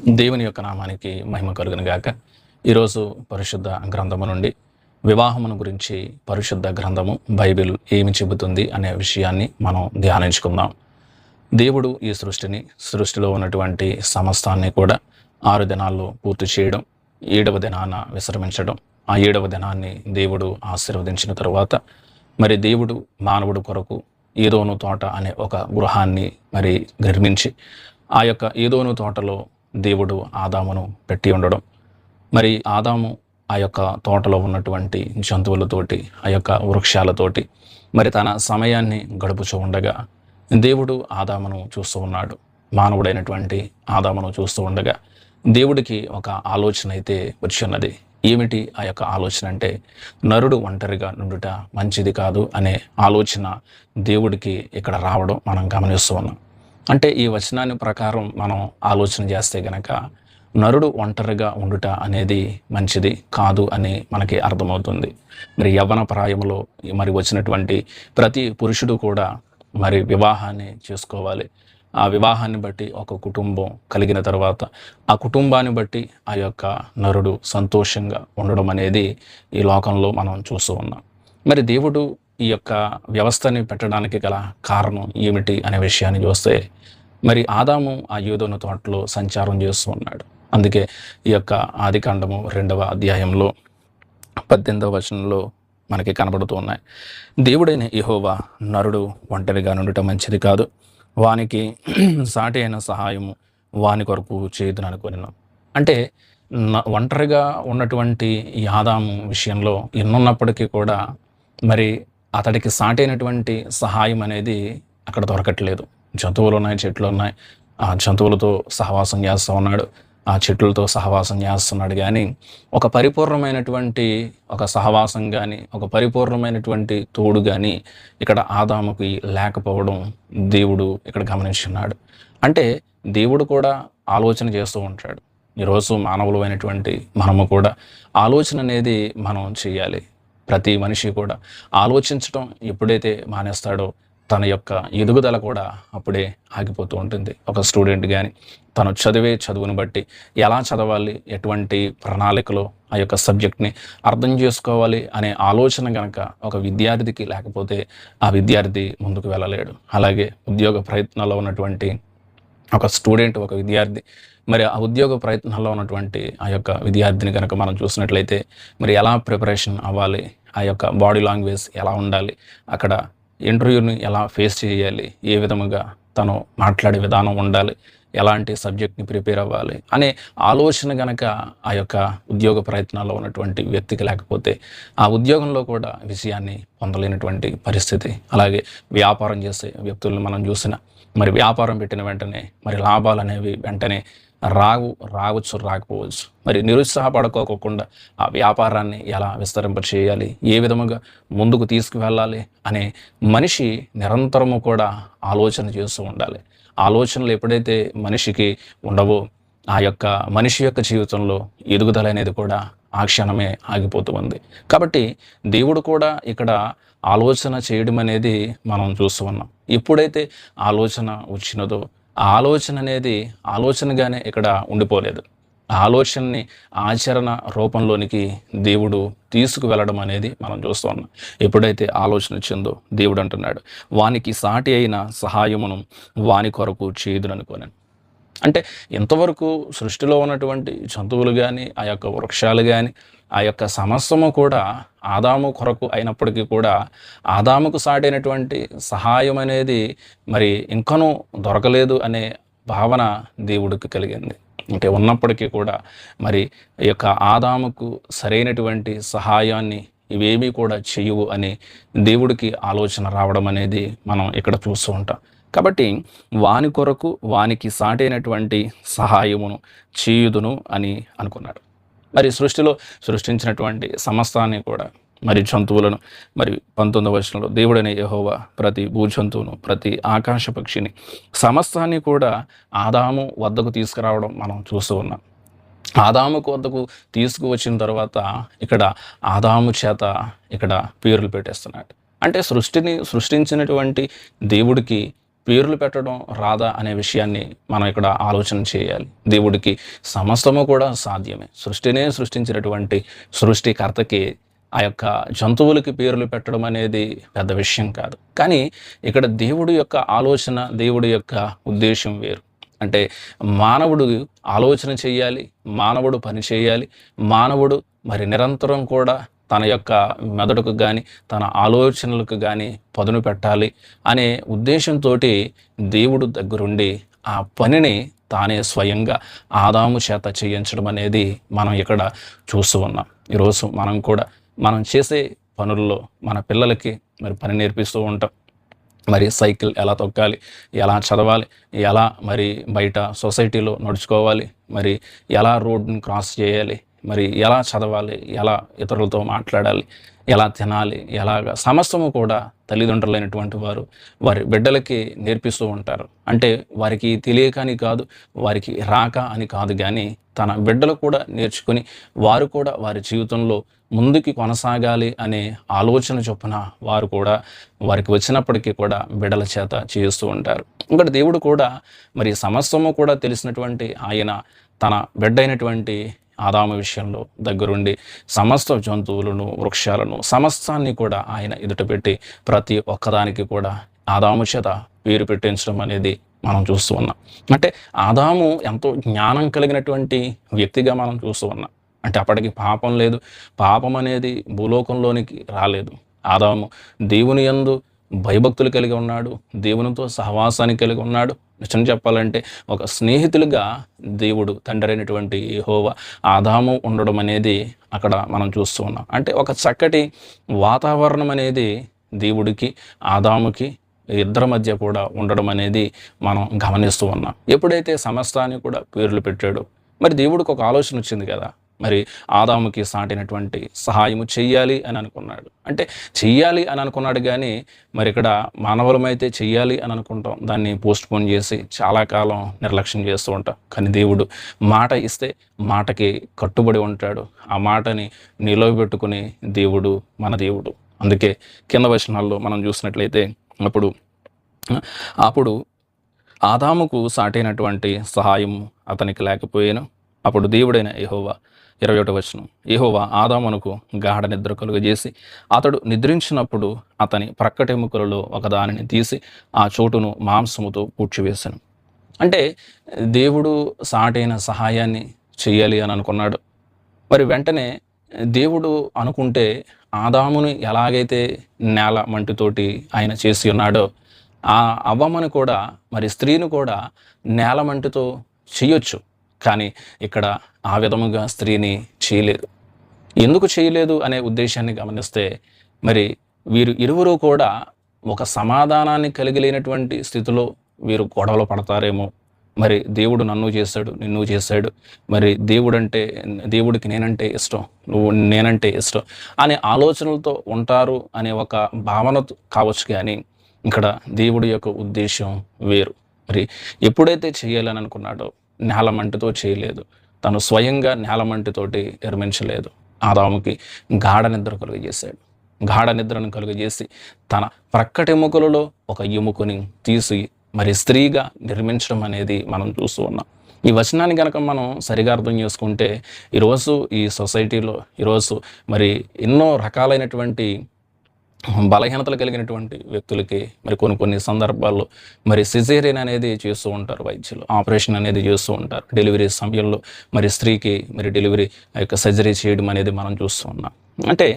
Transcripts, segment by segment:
దేవుని యొక్క నామానికి మహిమ కలుగును గాక. ఈరోజు పరిశుద్ధ గ్రంథము నుండి వివాహమును గురించి పరిశుద్ధ గ్రంథము బైబిల్ ఏమి చెబుతుంది అనే విషయాన్ని మనం ధ్యానించుకుందాం. దేవుడు ఈ సృష్టిలో ఉన్నటువంటి సమస్తాన్ని కూడా 6 దినాల్లో పూర్తి చేయడం, 7వ దినాన విశ్రమించడం. ఆ 7వ దినాన్ని దేవుడు ఆశీర్వదించిన తరువాత మరి దేవుడు మానవుడు కొరకు ఏదోను తోట అనే ఒక గృహాన్ని మరి నిర్మించి ఆ యొక్క ఏదోను తోటలో దేవుడు ఆదామును పెట్టి ఉండడం, మరి ఆదాము ఆ యొక్క తోటలో ఉన్నటువంటి జంతువులతోటి, ఆ యొక్క వృక్షాలతోటి మరి తన సమయాన్ని గడుపుచూ ఉండగా దేవుడు ఆదామును చూస్తూ ఉన్నాడు. మానవుడైనటువంటి ఆదామును చూస్తూ ఉండగా దేవుడికి ఒక ఆలోచన అయితే వచ్చి ఉన్నది. ఏమిటి ఆ యొక్క ఆలోచన అంటే, నరుడు ఒంటరిగా నుండుట మంచిది కాదు అనే ఆలోచన దేవుడికి ఇక్కడ రావడం మనం గమనిస్తూ ఉన్నాం. అంటే ఈ వచనాన్ని ప్రకారం మనం ఆలోచన చేస్తే గనక నరుడు ఒంటరిగా ఉండుట అనేది మంచిది కాదు అని మనకి అర్థమవుతుంది. మరి యవ్వన ప్రాయంలో మరి వచ్చినటువంటి ప్రతి పురుషుడు కూడా మరి వివాహాన్ని చేసుకోవాలి. ఆ వివాహాన్ని బట్టి ఒక కుటుంబం కలిగిన తర్వాత ఆ కుటుంబాన్ని బట్టి ఆ యొక్క నరుడు సంతోషంగా ఉండడం అనేది ఈ లోకంలో మనం చూస్తూ ఉన్నాం. మరి దేవుడు ఈ యొక్క వ్యవస్థని పెట్టడానికి గల కారణం ఏమిటి అనే విషయాన్ని చూస్తే, మరి ఆదాము ఆ ఏదోను తోటలో సంచారం చేస్తూ ఉన్నాడు. అందుకే ఈ యొక్క ఆదికాండము 2వ అధ్యాయంలో 18వ వచనంలో మనకి కనబడుతూ ఉన్నాయి. దేవుడైన యెహోవా నరుడు ఒంటరిగా నుండుట మంచిది కాదు, వానికి సాటి అయిన సహాయము వాని కొరకు చేయుదును అనుకొనెను. అంటే ఒంటరిగా ఉన్నటువంటి ఈ ఆదాము విషయంలో ఎన్నున్నప్పటికీ కూడా మరి అతడికి సాటి అయినటువంటి సహాయం అనేది అక్కడ దొరకట్లేదు. జంతువులు ఉన్నాయి, చెట్లు ఉన్నాయి, ఆ జంతువులతో సహవాసం చేస్తూ ఉన్నాడు, ఆ చెట్లతో సహవాసం చేస్తున్నాడు. కానీ ఒక పరిపూర్ణమైనటువంటి ఒక సహవాసం కానీ, ఒక పరిపూర్ణమైనటువంటి తోడు కానీ ఇక్కడ ఆదాముకి లేకపోవడం దేవుడు ఇక్కడ గమనించున్నాడు. అంటే దేవుడు కూడా ఆలోచన చేస్తూ ఉంటాడు. ఈరోజు మానవులు అయినటువంటి మనము కూడా ఆలోచన అనేది మనం చేయాలి. ప్రతి మనిషి కూడా ఆలోచించడం ఎప్పుడైతే మానేస్తాడో తన యొక్క ఎదుగుదల కూడా అప్పుడే ఆగిపోతూ ఉంటుంది. ఒక స్టూడెంట్ కానీ తను చదివే చదువును బట్టి ఎలా చదవాలి, ఎటువంటి ప్రణాళికలో ఆ యొక్క సబ్జెక్ట్ని అర్థం చేసుకోవాలి అనే ఆలోచన కనుక ఒక విద్యార్థికి లేకపోతే ఆ విద్యార్థి ముందుకు వెళ్ళలేడు. అలాగే ఉద్యోగ ప్రయత్నాల్లో ఉన్నటువంటి ఒక స్టూడెంట్, ఒక విద్యార్థి మరి ఆ ఉద్యోగ ప్రయత్నాల్లో ఉన్నటువంటి ఆ యొక్క విద్యార్థిని కనుక మనం చూసినట్లయితే మరి ఎలా ప్రిపరేషన్ అవ్వాలి, ఆ యొక్క బాడీ లాంగ్వేజ్ ఎలా ఉండాలి, అక్కడ ఇంటర్వ్యూని ఎలా ఫేస్ చేయాలి, ఏ విధముగా తను మాట్లాడే విధానం ఉండాలి, ఎలాంటి సబ్జెక్ట్ని ప్రిపేర్ అవ్వాలి అనే ఆలోచన కనుక ఆ యొక్క ఉద్యోగ ప్రయత్నాల్లో ఉన్నటువంటి వ్యక్తికి లేకపోతే ఆ ఉద్యోగంలో కూడా విజయాన్ని పొందలేనటువంటి పరిస్థితి. అలాగే వ్యాపారం చేసే వ్యక్తులను మనం చూసిన మరి వ్యాపారం పెట్టిన వెంటనే మరి లాభాలు అనేవి వెంటనే రావచ్చు, రాకపోవచ్చు. మరి నిరుత్సాహపడుకోకుండా ఆ వ్యాపారాన్ని ఎలా విస్తరింపచేయాలి, ఏ విధముగా ముందుకు తీసుకువెళ్ళాలి అనే మనిషి నిరంతరము కూడా ఆలోచన చేస్తూ ఉండాలి. ఆలోచనలు ఎప్పుడైతే మనిషికి ఉండవో ఆ యొక్క మనిషి యొక్క జీవితంలో ఎదుగుదల అనేది కూడా ఆ క్షణమే ఆగిపోతూ ఉంది. కాబట్టి దేవుడు కూడా ఇక్కడ ఆలోచన చేయడం అనేది మనం చూస్తూ ఉన్నాం. ఎప్పుడైతే ఆలోచన వచ్చినదో ఆ ఆలోచన అనేది ఆలోచనగానే ఇక్కడ ఉండిపోలేదు. ఆ ఆలోచనని ఆచరణ రూపంలోనికి దేవుడు తీసుకువెళ్ళడం అనేది మనం చూస్తూ ఉన్నాం. ఎప్పుడైతే ఆలోచన వచ్చిందో దేవుడు అంటున్నాడు, వానికి సాటి అయిన సహాయమును వాని కొరకు చేయుదును అనుకొనెను. అంటే ఇంతవరకు సృష్టిలో ఉన్నటువంటి జంతువులు కానీ, ఆ యొక్క వృక్షాలు కానీ, ఆ యొక్క సమస్తము కూడా ఆదాము కొరకు అయినప్పటికీ కూడా ఆదాముకు సాటైనటువంటి సహాయం అనేది మరి ఇంకనూ దొరకలేదు అనే భావన దేవుడికి కలిగింది. అంటే ఉన్నప్పటికీ కూడా మరి ఈ యొక్క ఆదాముకు సరైనటువంటి సహాయాన్ని ఇవేమీ కూడా చెయ్యవు అని దేవుడికి ఆలోచన రావడం అనేది మనం ఇక్కడ చూస్తూ ఉంటాం. కాబట్టి వాని కొరకు వానికి సాటైనటువంటి సహాయమును చేయుదును అని అనుకున్నాడు. మరి సృష్టించినటువంటి సమస్తాన్ని కూడా మరి జంతువులను మరి 19వ వచనంలో దేవుడైన యెహోవా ప్రతి భూజంతువును, ప్రతి ఆకాశ పక్షిని సమస్తాన్ని కూడా ఆదాము వద్దకు తీసుకురావడం మనం చూస్తూ ఉన్నాం. ఆదాముకు వద్దకు తీసుకువచ్చిన తర్వాత ఇక్కడ ఆదాము చేత ఇక్కడ పేర్లు పెట్టేస్తున్నాడు. అంటే సృష్టించినటువంటి దేవుడికి పేర్లు పెట్టడం రాదా అనే విషయాన్ని మనం ఇక్కడ ఆలోచన చేయాలి. దేవుడికి సమస్తము కూడా సాధ్యమే. సృష్టినే సృష్టించినటువంటి సృష్టికర్తకి ఆ యొక్క జంతువులకి పేర్లు పెట్టడం అనేది పెద్ద విషయం కాదు. కానీ ఇక్కడ దేవుడి యొక్క ఆలోచన, దేవుడి యొక్క ఉద్దేశం వేరు. అంటే మానవుడు ఆలోచన చేయాలి, మానవుడు పని చేయాలి, మానవుడు మరి నిరంతరం కూడా తన యొక్క మెదడుకు కానీ తన ఆలోచనలకు కానీ పదును పెట్టాలి అనే ఉద్దేశంతో దేవుడు దగ్గరుండి ఆ పనిని తానే స్వయంగా ఆదాము చేత చేయించడం అనేది మనం ఇక్కడ చూస్తూ ఉన్నాం. ఈరోజు మనం కూడా మనం చేసే పనుల్లో మన పిల్లలకి మరి పని నేర్పిస్తూ ఉంటాం. మరి సైకిల్ ఎలా తొక్కాలి, ఎలా చదవాలి, ఎలా మరి బయట సొసైటీలో నడుచుకోవాలి, మరి ఎలా రోడ్ని క్రాస్ చేయాలి, మరి ఎలా చదవాలి, ఎలా ఇతరులతో మాట్లాడాలి, ఎలా తినాలి, ఎలాగ సమస్తము కూడా తల్లిదండ్రులైనటువంటి వారు వారి బిడ్డలకి నేర్పిస్తూ ఉంటారు. అంటే వారికి తెలియక అని కాదు, వారికి రాక అని కాదు, కానీ తన బిడ్డలు కూడా నేర్చుకుని వారు కూడా వారి జీవితంలో ముందుకి కొనసాగాలి అనే ఆలోచన చొప్పున వారు కూడా వారికి వచ్చినప్పటికీ కూడా బిడ్డల చేత చేస్తూ ఉంటారు. ఇంకటి దేవుడు కూడా మరి సమస్తము కూడా తెలిసినటువంటి ఆయన తన బిడ్డ అయినటువంటి ఆదాము విషయంలో దగ్గరుండి సమస్త జంతువులను, వృక్షాలను, సమస్తాన్ని కూడా ఆయన ఎదుట పెట్టి ప్రతి ఒక్కదానికి కూడా ఆదాము చేత పేరు పెట్టించడం అనేది మనం చూస్తూ ఉన్నాం. అంటే ఆదాము ఎంతో జ్ఞానం కలిగినటువంటి వ్యక్తిగా మనం చూస్తూ ఉన్నాం. అంటే అప్పటికి పాపం లేదు, పాపం అనేది భూలోకంలోనికి రాలేదు. ఆదాము దేవుని యందు భయభక్తులు కలిగి ఉన్నాడు, దేవునితో సహవాసాన్ని కలిగి ఉన్నాడు. నిజం చెప్పాలంటే ఒక స్నేహితులుగా దేవుడు తండ్రి అయినటువంటి యెహోవా ఆదాము ఉండడం అనేది అక్కడ మనం చూస్తూ ఉన్నాం. అంటే ఒక చక్కటి వాతావరణం అనేది దేవుడికి ఆదాముకి ఇద్దరి మధ్య కూడా ఉండడం అనేది మనం గమనిస్తూ ఉన్నాం. ఎప్పుడైతే సమస్తాన్ని కూడా పేర్లు పెట్టాడో మరి దేవుడికి ఒక ఆలోచన వచ్చింది కదా, మరి ఆదాముకి సాటినటువంటి సహాయము చెయ్యాలి అని అనుకున్నాడు. అంటే చెయ్యాలి అని అనుకున్నాడు, కానీ మరి ఇక్కడ మానవులమైతే చెయ్యాలి అని అనుకుంటాం, దాన్ని పోస్ట్పోన్ చేసి చాలా కాలం నిర్లక్ష్యం చేస్తూ ఉంటాం. కానీ దేవుడు మాట ఇస్తే మాటకి కట్టుబడి ఉంటాడు. ఆ మాటని నిలవబెట్టుకునే దేవుడు మన దేవుడు. అందుకే కింద వచనాల్లో మనం చూసినట్లయితే అప్పుడు ఆదాముకు సాటైనటువంటి సహాయం అతనికి లేకపోయాను. అప్పుడు దేవుడైన యెహోవా 21వ వచనం, యెహోవా ఆదామునకు గాఢ నిద్ర కలుగజేసి అతడు నిద్రించినప్పుడు అతని ప్రక్కటెముకలలో ఒకదానిని తీసి ఆ చోటును మాంసముతో పూడ్చివేశాను. అంటే దేవుడు సాటైన సహాయాన్ని చెయ్యాలి అని అనుకున్నాడు. మరి వెంటనే దేవుడు అనుకుంటే ఆదాముని ఎలాగైతే నేల మంటితోటి ఆయన చేసి ఉన్నాడో ఆ అవ్వమ్మని కూడా మరి స్త్రీని కూడా నేల మంటితో చేయొచ్చు. కానీ ఇక్కడ ఆ విధముగా స్త్రీని చేయలేదు. ఎందుకు చేయలేదు అనే ఉద్దేశాన్ని గమనిస్తే మరి వీరు ఇరువురు కూడా ఒక సమాధానాన్ని కలిగి లేనటువంటి స్థితిలో వీరు గొడవలు పడతారేమో. మరి దేవుడు నన్ను చేశాడు, నిన్ను చేశాడు, మరి దేవుడికి నేనంటే ఇష్టం, నేనంటే ఇష్టం అనే ఆలోచనలతో ఉంటారు అనే ఒక భావన కావచ్చు. కానీ ఇక్కడ దేవుడి యొక్క ఉద్దేశం వేరు. మరి ఎప్పుడైతే చేయాలని అనుకున్నాడో నేలమంటితో చేయలేదు, తను స్వయంగా నేలమంటితోటి నిర్మించలేదు. ఆదాముకి గాఢ నిద్ర కలుగజేశాడు. గాఢ నిద్రను కలుగజేసి తన ప్రక్కటెముకలలో ఒక ఎముకని తీసి మరి స్త్రీగా నిర్మించడం అనేది మనం చూస్తూ ఉన్నాం. ఈ వచనాన్ని కనుక మనం సరిగా అర్థం చేసుకుంటే ఈరోజు ఈ సొసైటీలో ఈరోజు మరి ఎన్నో రకాలైనటువంటి బలహీనతలు కలిగినటువంటి వ్యక్తులకి మరి కొన్ని సందర్భాల్లో మరి సిజేరియన్ అనేది చేస్తూ ఉంటారు, వైద్యులు ఆపరేషన్ అనేది చేస్తూ ఉంటారు. డెలివరీ సమయంలో మరి స్త్రీకి మరి డెలివరీ యొక్క సర్జరీ చేయడం అనేది మనం చూస్తూ ఉన్నాం. అంటే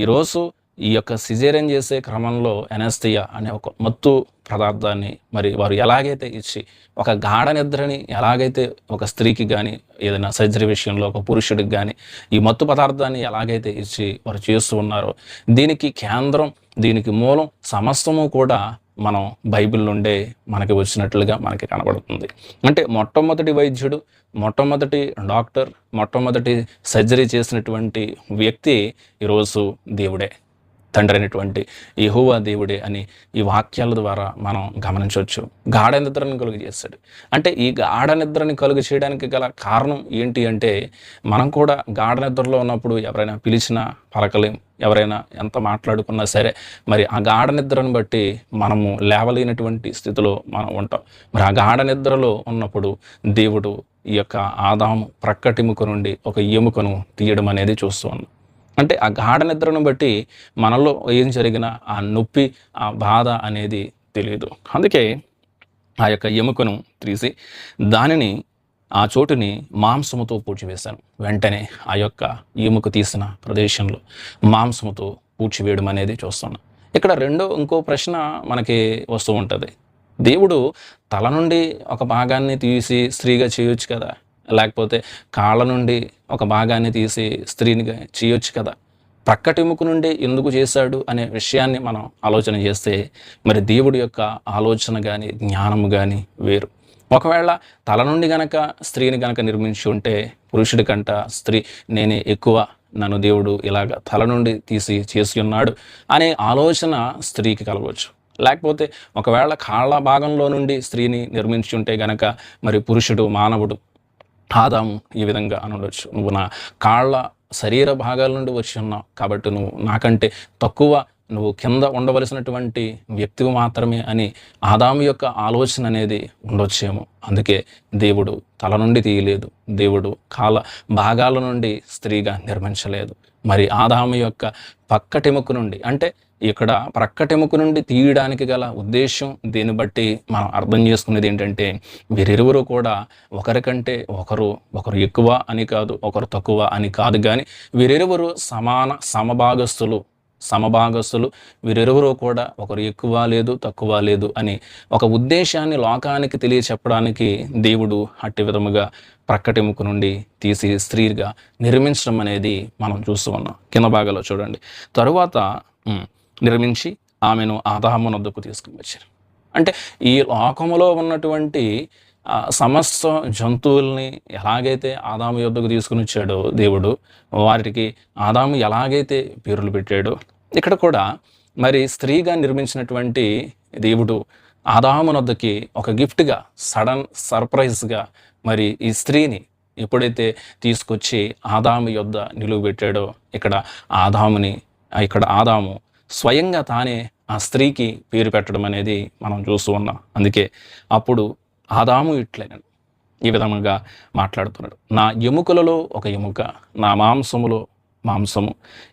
ఈరోజు ఈ యొక్క సిజేరియన్ చేసే క్రమంలో ఎనస్థియా అనే ఒక మత్తు పదార్థాన్ని మరి వారు ఎలాగైతే ఇచ్చి ఒక గాఢ నిద్రని ఎలాగైతే ఒక స్త్రీకి కానీ ఏదైనా సర్జరీ విషయంలో ఒక పురుషుడికి కానీ ఈ మత్తు పదార్థాన్ని ఎలాగైతే ఇచ్చి వారు చేస్తూ ఉన్నారో దీనికి కేంద్రం, దీనికి మూలం సమస్తము కూడా మనం బైబిల్ నుండే మనకి వచ్చినట్లుగా మనకి కనబడుతుంది. అంటే మొట్టమొదటి వైద్యుడు, మొట్టమొదటి డాక్టర్, మొట్టమొదటి సర్జరీ చేసినటువంటి వ్యక్తి ఈరోజు దేవుడే, తండ్రి అయినటువంటి యెహోవా దేవుడే అని ఈ వాక్యాల ద్వారా మనం గమనించవచ్చు. గాఢ నిద్రను కలుగు చేశాడు. అంటే ఈ గాఢ నిద్రని కలుగు చేయడానికి గల కారణం ఏంటి అంటే మనం కూడా గాఢ నిద్రలో ఉన్నప్పుడు ఎవరైనా పిలిచినా పలకలేం, ఎవరైనా ఎంత మాట్లాడుకున్నా సరే మరి ఆ గాఢ నిద్రను బట్టి మనము లేవలేనటువంటి స్థితిలో మనం ఉంటాం. మరి ఆ గాఢ నిద్రలో ఉన్నప్పుడు దేవుడు ఈ యొక్క ఆదాము ప్రక్కటెముక నుండి ఒక ఎముకను తీయడం అనేది చూస్తూ ఉన్నాం. అంటే ఆ గాఢ నిద్రను బట్టి మనలో ఏం జరిగినా ఆ నొప్పి, ఆ బాధ అనేది తెలియదు. అందుకే ఆ యొక్క ఎముకను తీసి దానిని ఆ చోటుని మాంసముతో పూడ్చివేశాను. వెంటనే ఆ యొక్క ఎముక తీసిన ప్రదేశంలో మాంసముతో పూడ్చివేయడం అనేది చూస్తున్నాం. ఇక్కడ ఇంకో ప్రశ్న మనకి వస్తూ ఉంటుంది. దేవుడు తల నుండి ఒక భాగాన్ని తీసి స్త్రీగా చేయొచ్చు కదా, లేకపోతే కాళ్ళ నుండి ఒక భాగాన్ని తీసి స్త్రీనిగా చేయొచ్చు కదా, ప్రక్కటెముక నుండి ఎందుకు చేశాడు అనే విషయాన్ని మనం ఆలోచన చేస్తే మరి దేవుడి యొక్క ఆలోచన కానీ జ్ఞానము కానీ వేరు. ఒకవేళ తల నుండి గనక స్త్రీని గనక నిర్మించి ఉంటే పురుషుడి కంట స్త్రీ నేనే ఎక్కువ, నన్ను దేవుడు ఇలాగ తల నుండి తీసి చేసి ఉన్నాడు అనే ఆలోచన స్త్రీకి కలగవచ్చు. లేకపోతే ఒకవేళ కాళ్ళ భాగంలో నుండి స్త్రీని నిర్మించి ఉంటే గనక మరి పురుషుడు మానవుడు ఆదాము ఈ విధంగా అనవచ్చు, నువ్వు నా కాళ్ళ శరీర భాగాల నుండి వచ్చి ఉన్నావు కాబట్టి నువ్వు నాకంటే తక్కువ, నువ్వు కింద ఉండవలసినటువంటి వ్యక్తివి మాత్రమే అని ఆదాము యొక్క ఆలోచన అనేది ఉండొచ్చేమో. అందుకే దేవుడు తల నుండి తీయలేదు, దేవుడు కాళ్ళ భాగాల నుండి స్త్రీగా నిర్మించలేదు. మరి ఆదాము యొక్క పక్కటెముక నుండి, అంటే ఇక్కడ ప్రక్కటెముక నుండి తీయడానికి గల ఉద్దేశం దీన్ని బట్టి మనం అర్థం చేసుకునేది ఏంటంటే వీరిరువురు కూడా ఒకరికంటే ఒకరు ఎక్కువ అని కాదు, ఒకరు తక్కువ అని కాదు, కానీ వీరిరువురు సమభాగస్తులు. వీరిరువురు కూడా ఒకరు ఎక్కువ లేదు తక్కువ లేదు అని ఒక ఉద్దేశాన్ని లోకానికి తెలియచెప్పడానికి దేవుడు అట్టి విధముగా ప్రక్కటెముక నుండి తీసి స్త్రీగా నిర్మించడం అనేది మనం చూస్తూ ఉన్నాం. కింద భాగంలో చూడండి, తరువాత నిర్మించి ఆమెను ఆదాము వద్దకు తీసుకుని వచ్చారు. అంటే ఈ లోకములో ఉన్నటువంటి సమస్త జంతువుల్ని ఎలాగైతే ఆదాము యొద్దకు తీసుకుని వచ్చాడో దేవుడు, వారికి ఆదాము ఎలాగైతే పేర్లు పెట్టాడో ఇక్కడ కూడా మరి స్త్రీగా నిర్మించినటువంటి దేవుడు ఆదాము వద్దకి ఒక గిఫ్ట్గా, సడన్ సర్ప్రైజ్గా మరి ఈ స్త్రీని ఎప్పుడైతే తీసుకొచ్చి ఆదాము యొద్ద నిలువ పెట్టాడో ఇక్కడ ఆదాము స్వయంగా తానే ఆ స్త్రీకి పేరు పెట్టడం అనేది మనం చూస్తూ ఉన్నాం. అందుకే అప్పుడు ఆదాము ఇట్లనే ఈ విధంగా మాట్లాడుతున్నాడు, నా ఎముకలలో ఒక ఎముక, నా మాంసములో మాంసము,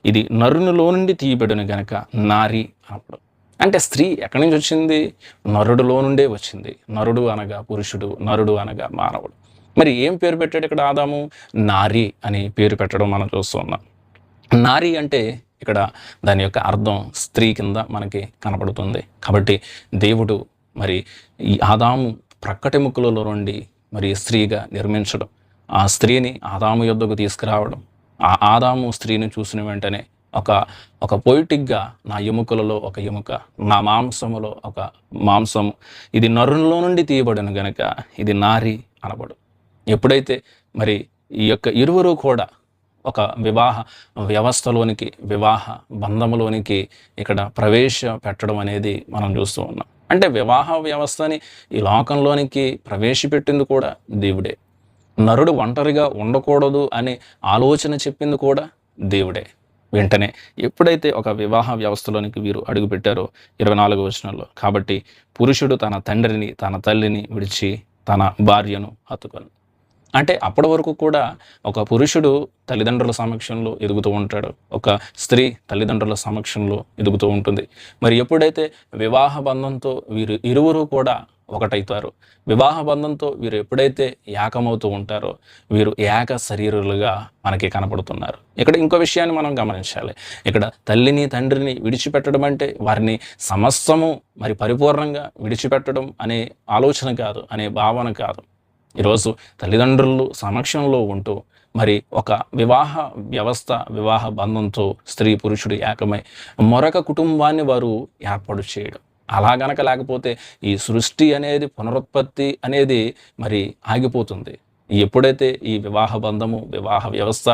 ఇది నరునిలో నుండి తీయబడిన గనక నారి అన్నప్పుడు. అంటే స్త్రీ ఎక్కడి నుంచి వచ్చింది? నరుడిలో నుండే వచ్చింది. నరుడు అనగా పురుషుడు, నరుడు అనగా మానవుడు. మరి ఏం పేరు పెట్టాడు ఇక్కడ ఆదాము? నారి అని పేరు పెట్టడం మనం చూస్తూ ఉన్నాం. నారి అంటే ఇక్కడ దాని యొక్క అర్థం స్త్రీ కింద మనకి కనపడుతుంది. కాబట్టి దేవుడు మరి ఈ ఆదాము ప్రక్కటెముకలలో నుండి మరి స్త్రీగా నిర్మించడం, ఆ స్త్రీని ఆదాము యొద్దకు తీసుకురావడం, ఆ ఆదాము స్త్రీని చూసిన వెంటనే ఒక పొయిటిక్గా నా ఎముకలలో ఒక ఎముక, నా మాంసములో ఒక మాంసము, ఇది నరునిలో నుండి తీయబడిన గనక ఇది నారి అనబడు. ఎప్పుడైతే మరి ఈ యొక్క ఇరువురు కూడా ఒక వివాహ వ్యవస్థలోనికి, వివాహ బంధములోనికి ఇక్కడ పెట్టడం అనేది మనం చూస్తూ ఉన్నాం. అంటే వివాహ వ్యవస్థని ఈ లోకంలోనికి ప్రవేశపెట్టింది కూడా దేవుడే. నరుడు ఒంటరిగా ఉండకూడదు అనే ఆలోచన చెప్పింది కూడా దేవుడే. వెంటనే ఎప్పుడైతే ఒక వివాహ వ్యవస్థలోనికి వీరు అడుగుపెట్టారో 24వ వచనంలో, కాబట్టి పురుషుడు తన తండ్రిని తన తల్లిని విడిచి తన భార్యను హత్తుకొను. అంటే అప్పటి వరకు కూడా ఒక పురుషుడు తల్లిదండ్రుల సమక్షంలో ఎదుగుతూ ఉంటాడు, ఒక స్త్రీ తల్లిదండ్రుల సమక్షంలో ఎదుగుతూ ఉంటుంది. మరి ఎప్పుడైతే వివాహ బంధంతో వీరు ఇరువురు కూడా ఒకటైతారో, వివాహ బంధంతో వీరు ఎప్పుడైతే ఏకమవుతూ ఉంటారో వీరు ఏక శరీరులుగా మనకి కనపడుతున్నారు. ఇక్కడ ఇంకో విషయాన్ని మనం గమనించాలి. ఇక్కడ తల్లిని తండ్రిని విడిచిపెట్టడం అంటే వారిని సమస్తము మరి పరిపూర్ణంగా విడిచిపెట్టడం అనే ఆలోచన కాదు, అనే భావన కాదు. ఈరోజు తల్లిదండ్రులు సమక్షంలో ఉంటూ మరి ఒక వివాహ వ్యవస్థ, వివాహ బంధంతో స్త్రీ పురుషుడు ఏకమై మరొక కుటుంబాన్ని వారు ఏర్పాటు చేయడం. అలా గనక లేకపోతే ఈ సృష్టి అనేది, పునరుత్పత్తి అనేది మరి ఆగిపోతుంది. ఎప్పుడైతే ఈ వివాహ బంధము, వివాహ వ్యవస్థ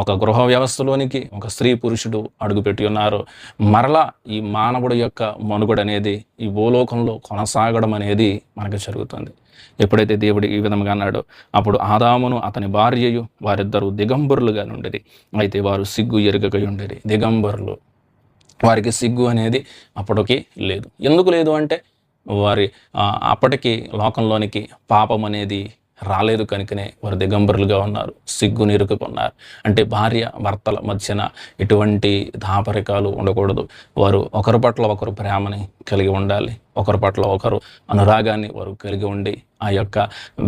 ఒక గృహ వ్యవస్థలోనికి ఒక స్త్రీ పురుషుడు అడుగుపెట్టి ఉన్నారు. మరలా ఈ మానవుడి యొక్క మనుగడ అనేది ఈ భూలోకంలో కొనసాగడం అనేది మనకు జరుగుతుంది. ఎప్పుడైతే దేవుడు ఈ విధంగా అన్నాడో అప్పుడు ఆదామును అతని భార్యయు వారిద్దరూ దిగంబరులుగా నుండిరి. అయితే వారు సిగ్గు ఎరుగక ఉండేది. దిగంబరులు, వారికి సిగ్గు అనేది అప్పటికి లేదు. ఎందుకు లేదు అంటే వారి అప్పటికి లోకంలోనికి పాపం అనేది రాలేదు కనుకనే వారు దిగంబరులుగా ఉన్నారు, సిగ్గుని ఇరుక్కున్నారు. అంటే భార్య భర్తల మధ్యన ఎటువంటి దాపరికాలు ఉండకూడదు. వారు ఒకరి పట్ల ఒకరు ప్రేమని కలిగి ఉండాలి, ఒకరి పట్ల ఒకరు అనురాగాన్ని వారు కలిగి ఉండి ఆ యొక్క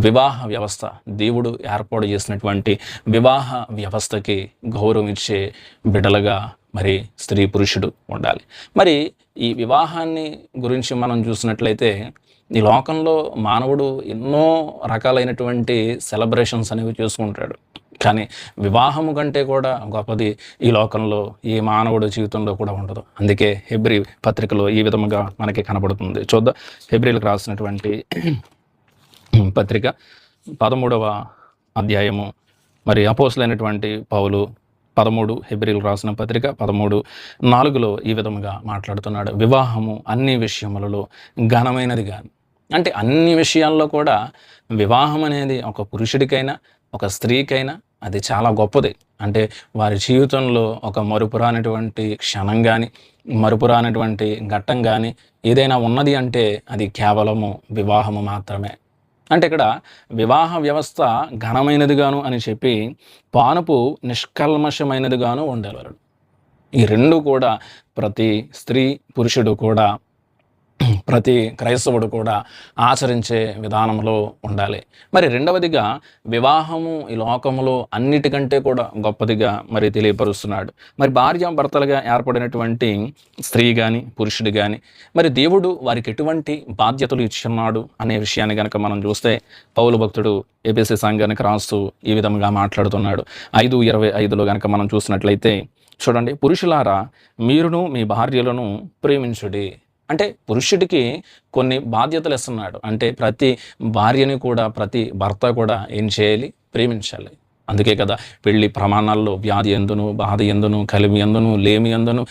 వివాహ వ్యవస్థ, దేవుడు ఏర్పాటు చేసినటువంటి వివాహ వ్యవస్థకి గౌరవం ఇచ్చే బిడ్డలుగా మరి స్త్రీ పురుషుడు ఉండాలి. మరి ఈ వివాహాన్ని గురించి మనం చూసినట్లయితే ఈ లోకంలో మానవుడు ఎన్నో రకాలైనటువంటి సెలబ్రేషన్స్ అనేవి చేసుకుంటాడు. కానీ వివాహము కంటే కూడా గొప్పది ఈ లోకంలో ఏ మానవుడు జీవితంలో కూడా ఉండదు. అందుకే హెబ్రీ పత్రికలో ఈ విధముగా మనకి కనబడుతుంది. చూద్దాం, హెబ్రీలకు రాసినటువంటి పత్రిక 13వ అధ్యాయము. మరి అపోస్తులైనటువంటి పౌలు 13 హెబ్రీలకు రాసిన పత్రిక 13:4 ఈ విధముగా మాట్లాడుతున్నాడు. వివాహము అన్ని విషయములలో ఘనమైనది కానీ, అంటే అన్ని విషయాల్లో కూడా వివాహం అనేది ఒక పురుషుడికైనా ఒక స్త్రీకైనా అది చాలా గొప్పది. అంటే వారి జీవితంలో ఒక మరుపురానటువంటి క్షణం కానీ, మరుపురానటువంటి ఘట్టం కానీ ఏదైనా ఉన్నది అంటే అది కేవలము వివాహము మాత్రమే. అంటే ఇక్కడ వివాహ వ్యవస్థ ఘనమైనదిగాను అని చెప్పి పానుపు నిష్కల్మషమైనదిగాను ఉండేవారు. ఈ రెండు కూడా ప్రతి స్త్రీ పురుషుడు కూడా, ప్రతి క్రైస్తవుడు కూడా ఆచరించే విధానంలో ఉండాలి. మరి రెండవదిగా వివాహము ఈ లోకములో అన్నిటికంటే కూడా గొప్పదిగా మరి తెలియపరుస్తున్నాడు. మరి భార్య భర్తలుగా ఏర్పడినటువంటి స్త్రీ కానీ పురుషుడు కానీ మరి దేవుడు వారికి ఎటువంటి బాధ్యతలు ఇచ్చున్నాడు అనే విషయాన్ని కనుక మనం చూస్తే పౌలు భక్తుడు ఎఫెసీ సంఘానికి రాస్తూ ఈ విధంగా మాట్లాడుతున్నాడు. 5:25 కనుక మనం చూసినట్లయితే చూడండి, పురుషులారా మీరును మీ భార్యలను ప్రేమించుడి. అంటే పురుషుడికి కొన్ని బాధ్యతలు ఇస్తున్నాడు. అంటే ప్రతి భార్యని కూడా ప్రతి భర్త కూడా ఏం చేయాలి? ప్రేమించాలి. అందుకే కదా పెళ్లి ప్రమాణాల్లో వ్యాధి ఎందును, బాధ ఎందును, కలిమి ఎందును, లేమి ఎందును,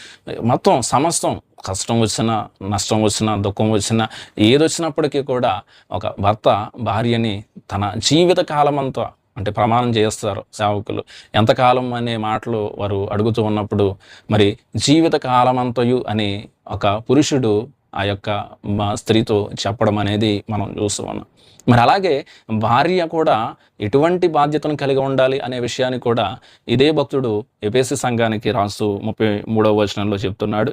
మొత్తం సమస్తం కష్టం వచ్చినా, నష్టం వచ్చినా, దుఃఖం వచ్చినా, ఏదొచ్చినప్పటికీ కూడా ఒక భర్త భార్యని తన జీవిత కాలం అంతా అంటే ప్రమాణం చేస్తారు సేవకులు. ఎంతకాలం అనే మాటలు వారు అడుగుతూ ఉన్నప్పుడు మరి జీవిత కాలమంతయు అని ఒక పురుషుడు ఆ యొక్క స్త్రీతో చెప్పడం అనేది మనం చూస్తూ ఉన్నాం. మరి అలాగే భార్య కూడా ఎటువంటి బాధ్యతను కలిగి ఉండాలి అనే విషయాన్ని కూడా ఇదే భక్తుడు ఎఫెసీ సంఘానికి రాస్తూ 33వ వచనంలో చెప్తున్నాడు.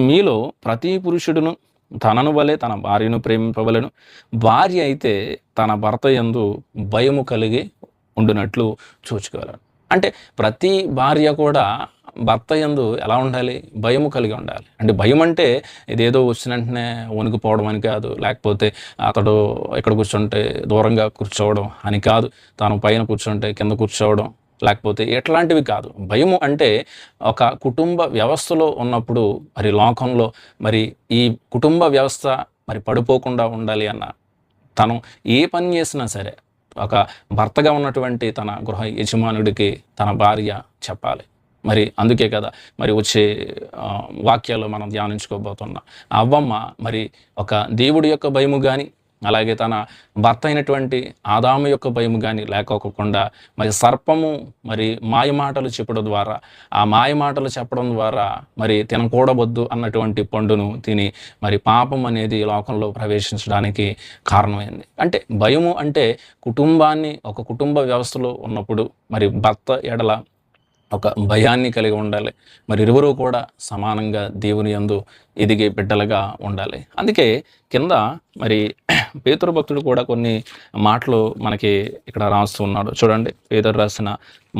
మీలో ప్రతి పురుషుడును తనను వలె తన భార్యను ప్రేమింపవలెను, భార్య అయితే తన భర్త యందు భయము కలిగి ఉండునట్లు చూచుకోవాలి. అంటే ప్రతి భార్య కూడా భర్త యందు ఎలా ఉండాలి? భయము కలిగి ఉండాలి. అంటే భయం అంటే ఇదేదో వచ్చిన వెంటనే వణికిపోవడం అని కాదు, లేకపోతే అతడు ఎక్కడ కూర్చుంటే దూరంగా కూర్చోవడం అని కాదు, తాను పైన కూర్చుంటే కింద కూర్చోవడం, లేకపోతే ఎట్లాంటివి కాదు. భయము అంటే ఒక కుటుంబ వ్యవస్థలో ఉన్నప్పుడు మరి లోకంలో మరి ఈ కుటుంబ వ్యవస్థ మరి పడిపోకుండా ఉండాలి అన్న తను ఏ పని చేసినా సరే ఒక భర్తగా ఉన్నటువంటి తన గృహ యజమానుడికి తన భార్య చెప్పాలి. మరి అందుకే కదా మరి వచ్చే వాక్యాలు మనం ధ్యానించుకోబోతున్నాం. అవ్వమ్మ మరి ఒక దేవుడి యొక్క భయము కానీ అలాగే తన భర్త అయినటువంటి ఆదాము యొక్క భయము కానీ లేకోకుండా మరి సర్పము మరి మాయమాటలు చెప్పడం ద్వారా, ఆ మాయమాటలు చెప్పడం ద్వారా మరి తినకూడవద్దు అన్నటువంటి పండును తిని మరి పాపం అనేది లోకంలో ప్రవేశించడానికి కారణమైంది. అంటే భయము అంటే కుటుంబాన్ని ఒక కుటుంబ వ్యవస్థలో ఉన్నప్పుడు మరి భర్త ఎడల ఒక భయాన్ని కలిగి ఉండాలి. మరి ఇరువురు కూడా సమానంగా దేవుని యందు ఎదిగే బిడ్డలుగా ఉండాలి. అందుకే కింద మరి పేతురు భక్తుడు కూడా కొన్ని మాటలు మనకి ఇక్కడ రాస్తూ ఉన్నాడు. చూడండి, పేతురు రాసిన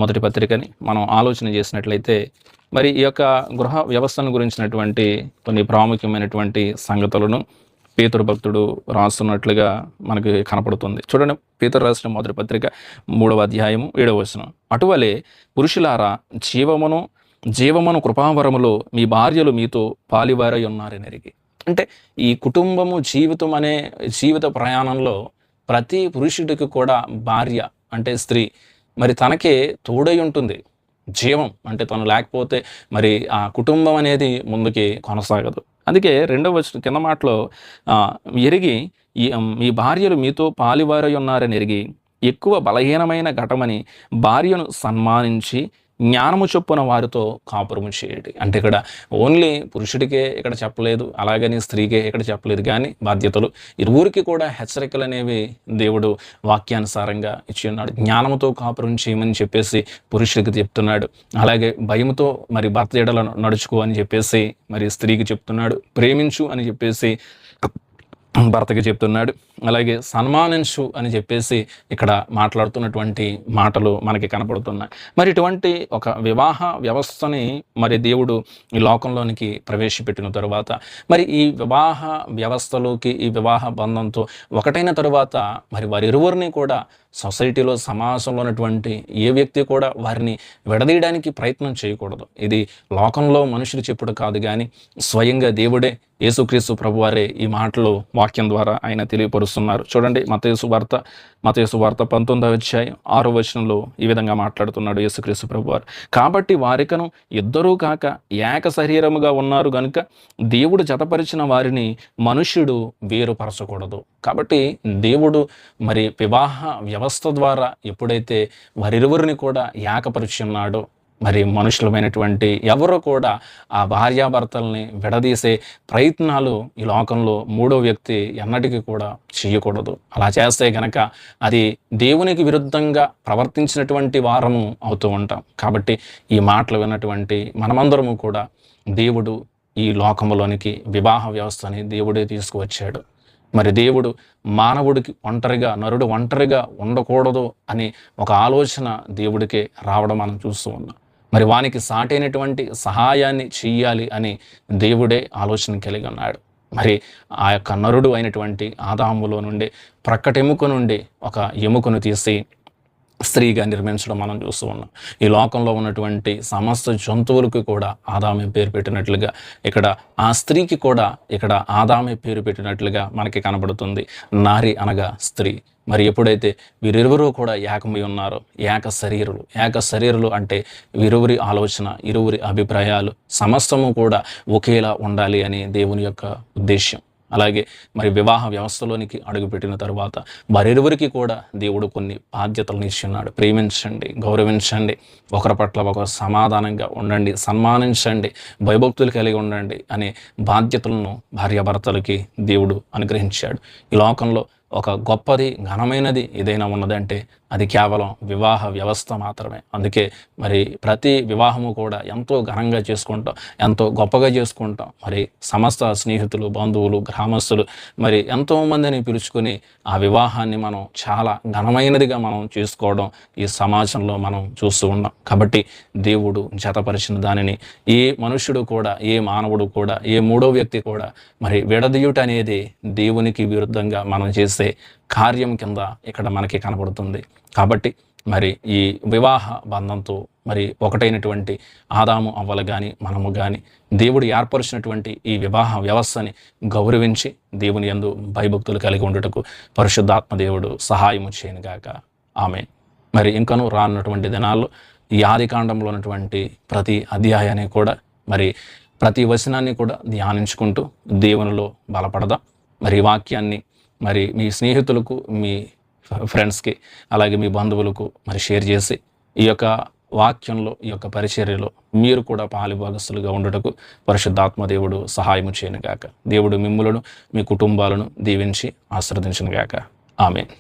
మొదటి పత్రికని మనం ఆలోచన చేసినట్లయితే మరి ఈ యొక్క గృహ వ్యవస్థను గురించినటువంటి కొన్ని ప్రాముఖ్యమైనటువంటి సంగతులను పేతురు భక్తుడు రాస్తున్నట్లుగా మనకి కనపడుతుంది. చూడండి, పేతురు రాసిన మొదటి పత్రిక 3వ అధ్యాయము 7వ వచనం. అటువలే పురుషులారా జీవమును కృపావరములో మీ భార్యలు మీతో పాలివారై ఉన్నారని ఎరిగి. అంటే ఈ కుటుంబము జీవితం అనే జీవిత ప్రయాణంలో ప్రతి పురుషుడికి కూడా భార్య అంటే స్త్రీ మరి తనకే తోడై ఉంటుంది. జీవం. అంటే తను లేకపోతే మరి ఆ కుటుంబం అనేది ముందుకి కొనసాగదు. అందుకే రెండవ వచనం కింద మాటలో ఎరిగి మీ భార్యలు మీతో పాలివారై ఉన్నారని ఎరిగి ఎక్కువ బలహీనమైన ఘటమని భార్యను సన్మానించి జ్ఞానము చొప్పున వారితో కాపురము చేయండి. అంటే ఇక్కడ ఓన్లీ పురుషుడికే ఇక్కడ చెప్పలేదు, అలాగని స్త్రీకే ఇక్కడ చెప్పలేదు, కానీ బాధ్యతలు ఇరువురికి కూడా హెచ్చరికలు అనేవి దేవుడు వాక్యానుసారంగా ఇచ్చి ఉన్నాడు. జ్ఞానముతో కాపురం చేయమని చెప్పేసి పురుషుడికి చెప్తున్నాడు. అలాగే భయముతో మరి భర్త ఎడల నడుచుకో అని చెప్పేసి మరి స్త్రీకి చెప్తున్నాడు. ప్రేమించు అని చెప్పేసి భర్తకి చెప్తున్నాడు. అలాగే సన్మానించు అని చెప్పేసి ఇక్కడ మాట్లాడుతున్నటువంటి మాటలు మనకి కనపడుతున్నాయి. మరి ఇటువంటి ఒక వివాహ వ్యవస్థని మరి దేవుడు ఈ లోకంలోనికి ప్రవేశపెట్టిన తరువాత మరి ఈ వివాహ వ్యవస్థలోకి ఈ వివాహ బంధంతో ఒకటైన తరువాత మరి వారిరువురిని కూడా సొసైటీలో సమాజంలో ఉన్నటువంటి ఏ వ్యక్తి కూడా వారిని విడదీయడానికి ప్రయత్నం చేయకూడదు. ఇది లోకంలో మనుషులు చెప్పుడు కాదు, కానీ స్వయంగా దేవుడే యేసుక్రీస్తు ప్రభువారే ఈ మాటలు వాక్యం ద్వారా ఆయన తెలియపరుస్తున్నారు. చూడండి, మత్తయి సువార్త 19వ అధ్యాయం 6వ వచనంలో ఈ విధంగా మాట్లాడుతున్నాడు యేసుక్రీస్తు ప్రభువారు. కాబట్టి వారికను ఇద్దరూ కాక ఏక శరీరముగా ఉన్నారు గనుక దేవుడు జతపరిచిన వారిని మనుష్యుడు వేరుపరచకూడదు. కాబట్టి దేవుడు మరి వివాహ వ్యవస్థ ద్వారా ఎప్పుడైతే వారిరువురిని కూడా ఏకపరిచి ఉన్నాడో మరి మనుషులమైనటువంటి ఎవరు కూడా ఆ భార్యాభర్తల్ని విడదీసే ప్రయత్నాలు ఈ లోకంలో మూడో వ్యక్తి ఎన్నటికీ కూడా చేయకూడదు. అలా చేస్తే గనక అది దేవునికి విరుద్ధంగా ప్రవర్తించినటువంటి వారము అవుతూ ఉంటాం. కాబట్టి ఈ మాటలు విన్నటువంటి మనమందరము కూడా దేవుడు ఈ లోకంలోనికి వివాహ వ్యవస్థని దేవుడే తీసుకువచ్చాడు. మరి దేవుడు మానవుడికి నరుడు ఒంటరిగా ఉండకూడదు అని ఒక ఆలోచన దేవుడికే రావడం మనం చూస్తూ ఉన్నాం. మరి వానికి సాటైనటువంటి సహాయాన్ని చెయ్యాలి అని దేవుడే ఆలోచన కలిగి ఉన్నాడు. మరి ఆ యొక్క నరుడు అయినటువంటి ఆదాములో నుండి ప్రక్కటెముక నుండి ఒక ఎముకను తీసి స్త్రీగా నిర్మించడం మనం చూస్తూ ఉన్నాం. ఈ లోకంలో ఉన్నటువంటి సమస్త జంతువులకు కూడా ఆదామే పేరు పెట్టినట్లుగా ఇక్కడ ఆ స్త్రీకి కూడా ఇక్కడ ఆదామే పేరు పెట్టినట్లుగా మనకి కనబడుతుంది. నారి అనగా స్త్రీ. మరి ఎప్పుడైతే వీరిరువురు కూడా ఏకమై ఉన్నారో ఏక శరీరులు అంటే వీరిరువురి ఆలోచన, ఇరువురి అభిప్రాయాలు సమస్తము కూడా ఒకేలా ఉండాలి అని దేవుని యొక్క ఉద్దేశ్యం. అలాగే మరి వివాహ వ్యవస్థలోనికి అడుగుపెట్టిన తరువాత వారిరువురికి కూడా దేవుడు కొన్ని బాధ్యతలను ఇచ్చున్నాడు. ప్రేమించండి, గౌరవించండి, ఒకరి పట్ల ఒకరు సమాధానంగా ఉండండి, సన్మానించండి, భయభక్తులు కలిగి ఉండండి అనే బాధ్యతలను భార్యాభర్తలకి దేవుడు అనుగ్రహించాడు. ఈ లోకంలో ఒక గొప్పది, ఘనమైనది ఏదైనా ఉన్నదంటే అది కేవలం వివాహ వ్యవస్థ మాత్రమే. అందుకే మరి ప్రతి వివాహము కూడా ఎంతో ఘనంగా చేసుకుంటాం, ఎంతో గొప్పగా చేసుకుంటాం. మరి సమస్త స్నేహితులు, బంధువులు, గ్రామస్తులు మరి ఎంతోమందిని పిలుచుకొని ఆ వివాహాన్ని మనం చాలా ఘనమైనదిగా మనం చేసుకోవడం ఈ సమాజంలో మనం చూస్తూ ఉన్నాం. కాబట్టి దేవుడు జతపరిచిన దానిని ఏ మనుష్యుడు కూడా, ఏ మానవుడు కూడా, ఏ మూడో వ్యక్తి కూడా మరి విడదీయుట అనేది దేవునికి విరుద్ధంగా మనం చేసే కార్యం కింద ఇక్కడ మనకి కనబడుతుంది. కాబట్టి మరి ఈ వివాహ బంధంతో మరి ఒకటైనటువంటి ఆదాము అవ్వలు కానీ మనము కానీ దేవుడు ఏర్పరిచినటువంటి ఈ వివాహ వ్యవస్థని గౌరవించి దేవుని యందు భయభక్తులు కలిగి ఉండుటకు పరిశుద్ధాత్మ దేవుడు సహాయము చేయనుగాక. ఆమేన్. మరి ఇంకనూ రానున్నటువంటి దినాల్లో ఈ ఆదికాండంలో ఉన్నటువంటి ప్రతి అధ్యాయాన్ని కూడా మరి ప్రతి వచనాన్ని కూడా ధ్యానించుకుంటూ దేవునిలో బలపడదాం. మరి ఈ వాక్యాన్ని మరి మీ స్నేహితులకు, మీ ఫ్రెండ్స్కి, అలాగే మీ బంధువులకు మరి షేర్ చేసి ఈ యొక్క వాక్యంలో, ఈ యొక్క పరిచర్యలో మీరు కూడా పాలిభాగస్తులుగా ఉండుటకు పరిశుద్ధాత్మ దేవుడు సహాయము చేయనుగాక. దేవుడు మిమ్ములను, మీ కుటుంబాలను దీవించి ఆశీర్వదించునుగాక. ఆమేన్.